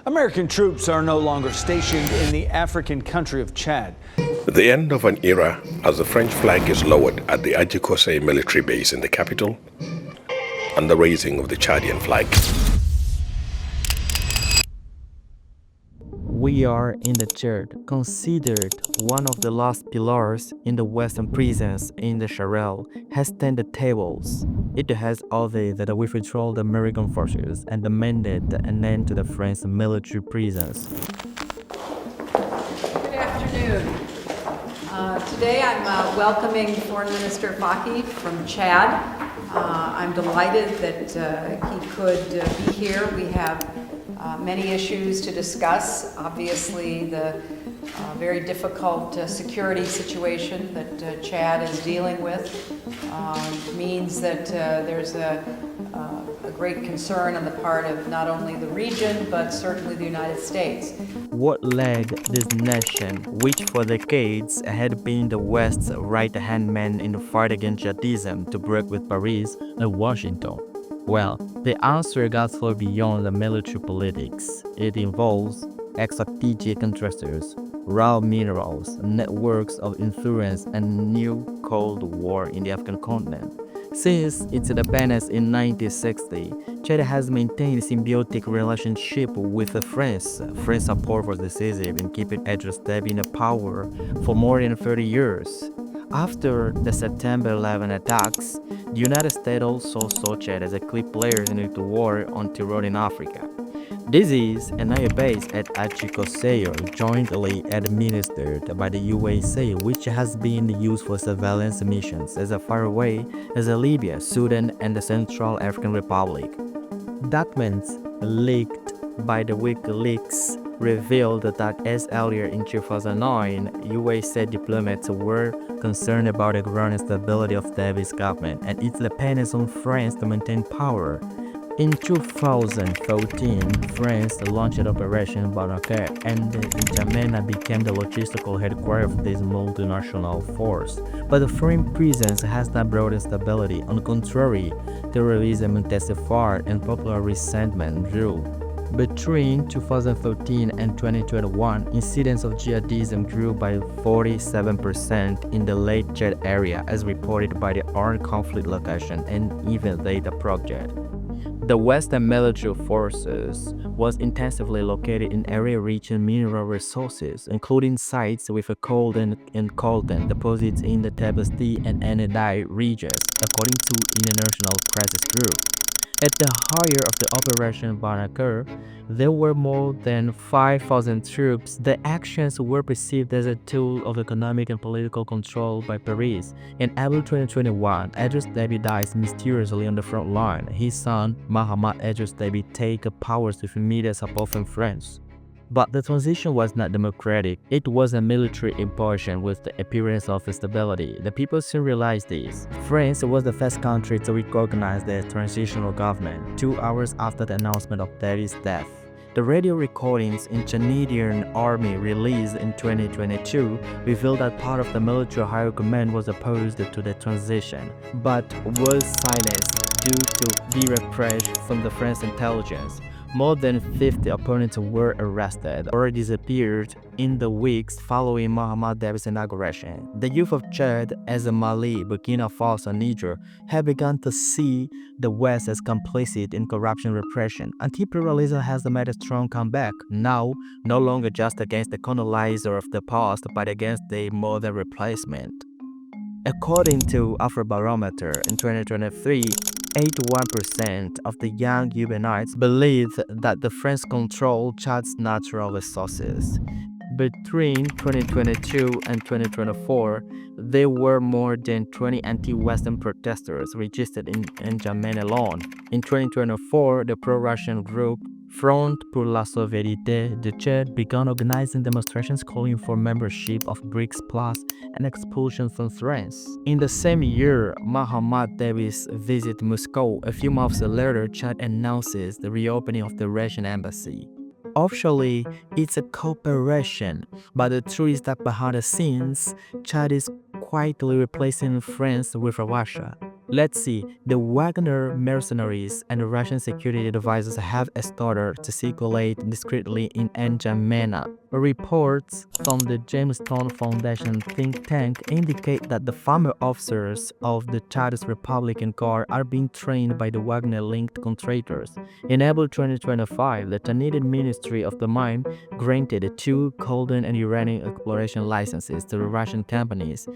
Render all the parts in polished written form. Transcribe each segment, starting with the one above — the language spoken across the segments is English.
American troops are no longer stationed in the African country of Chad. The end of an era as the French flag is lowered at the Ajikose military base in the capital, and the raising of the Chadian flag. We are in the Chad, considered one of the last pillars in the Western prisons in the Sahel, has turned the tables. It has ordered that we withdraw the American forces and demanded an end to the French military prisons. Good afternoon. Today I'm welcoming Foreign Minister Faki from Chad. I'm delighted that he could be here. We have many issues to discuss. Obviously, the very difficult security situation that Chad is dealing with means that there's a great concern on the part of not only the region, but certainly the United States. What led this nation, which for decades had been the West's right-hand man in the fight against jihadism, to break with Paris and Washington? Well, the answer goes far beyond the military politics. It involves strategic interests, raw minerals, networks of influence, and new Cold War in the African continent. Since its independence in 1960, Chad has maintained a symbiotic relationship with France. French support was decisive in keeping Idriss Déby in power for more than 30 years. After the September 11 attacks, the United States also saw Chad as a key player in the war on terror in Africa. This is an area base at Ajikose, jointly administered by the USA, which has been used for surveillance missions as far away as Libya, Sudan, and the Central African Republic. Documents leaked by the WikiLeaks revealed that as earlier in 2009, USA diplomats were concerned about the growing stability of Déby's government and its dependence on France to maintain power. In 2014, France launched Operation Burkinafaso, and N'Djamena became the logistical headquarters of this multinational force. But the French presence has not brought stability. On the contrary, terrorism intensified and popular resentment grew. Between 2013 and 2021, incidents of jihadism grew by 47% in the Lake Chad area, as reported by the Armed Conflict Location and Event Data Project. The Western military forces was intensively located in area rich in mineral resources, including sites with a coltan and coltan deposits in the Tibesti and Anadai regions, according to International Crisis Group. At the height of the Operation Barnaker, there were more than 5,000 troops. The actions were perceived as a tool of economic and political control by Paris. In April 2021, Idriss Déby dies mysteriously on the front line. His son, Mohamed Idriss Déby, takes powers with immediate support from France. But the transition was not democratic. It was a military imposition with the appearance of stability. The people soon realized this. France was the first country to recognize the transitional government 2 hours after the announcement of Déby's death. The radio recordings in Canadian Army released in 2022 revealed that part of the military higher command was opposed to the transition, but was silenced due to the repression from the French intelligence. More than 50 opponents were arrested or disappeared in the weeks following Mohamed Déby's inauguration. The youth of Chad, as Mali, Burkina Faso, and Niger, have begun to see the West as complicit in corruption repression. Anti-imperialism has made a strong comeback, now no longer just against the colonizer of the past, but against the modern replacement. According to Afrobarometer in 2023, 81% of the young Huguenots believe that the French control Chad's natural resources. Between 2022 and 2024, there were more than 20 anti-Western protesters registered in N'Djamena alone. In 2024, the pro-Russian group Front pour la Souveraineté de Chad began organizing demonstrations calling for membership of BRICS Plus and expulsion from France. In the same year, Mohamed Déby's visit Moscow. A few months later, Chad announces the reopening of the Russian embassy. Officially, it's a cooperation, but the truth is that behind the scenes, Chad is quietly replacing France with Russia. Let's see, the Wagner mercenaries and the Russian security advisors have started to circulate discreetly in N'Djamena. Reports from the Jamestown Foundation think tank indicate that the former officers of the Chad's Republican Guard are being trained by the Wagner-linked contractors. In April 2025, the Canadian Ministry of the Mine granted 2 golden and uranium exploration licenses to the Russian companies,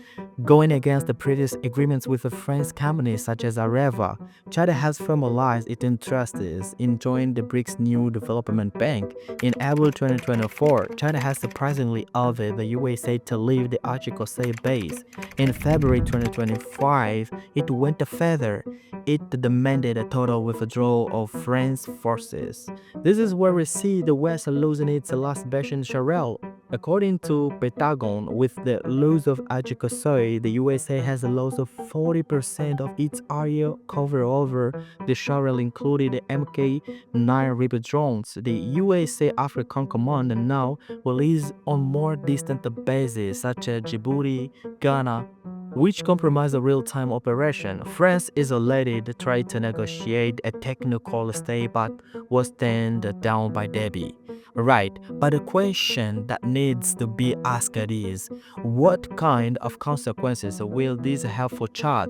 going against the previous agreements with the French companies such as Areva. Chad has formalized its interests in joining the BRICS New Development Bank. In April 2024, Chad has surprisingly ordered the USA to leave the Achikosei base. In February 2025, it went further. It demanded a total withdrawal of French forces. This is where we see the West losing its last base in Sahel. According to Pentagon, with the loss of Achikosei, the USA has lost 40% of its area covered over the Sahel, including the Mk-9 Reaper drones. The USA African Command now relies on more distant bases such as Djibouti, Ghana, which compromise a real-time operation. France is already tried to negotiate a technical stay but was turned down by Déby. Right, but the question that needs to be asked is, what kind of consequences will this have for Chad?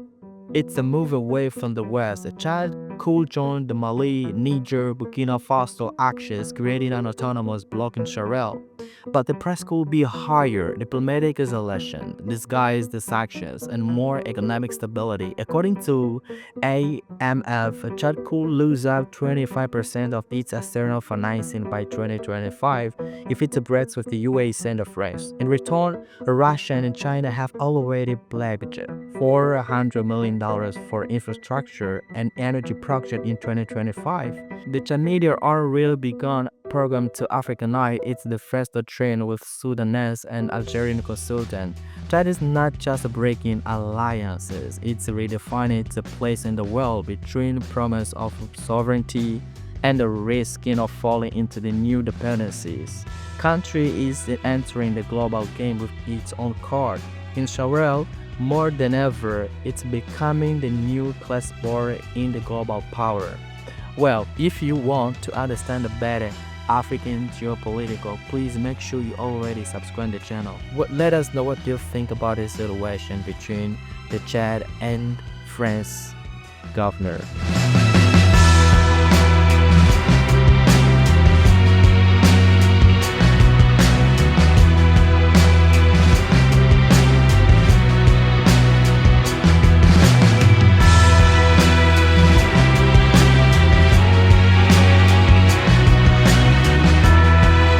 It's a move away from the West. Chad could join the Mali, Niger, Burkina Faso axis, creating an autonomous bloc in Sahel. But the price could be higher: diplomatic isolation, disguised sanctions, and more economic stability. According to AMF, Chad could lose out 25% of its external financing by 2025 if it breaks with the US and France. In return, Russia and China have already pledged $400 million for infrastructure and energy projects in 2025. The Canadians are really begun program to Africanize its defense doctrine with Sudanese and Algerian consultants. Chad is not just breaking alliances, it's redefining its place in the world between the promise of sovereignty and the risk of falling into the new dependencies. Country is entering the global game with its own card. In Sahel, more than ever, it's becoming the new class board in the global power. Well, if you want to understand better African geopolitical, please make sure you already subscribe to the channel. Let us know what you think about this situation between the Chad and France governor.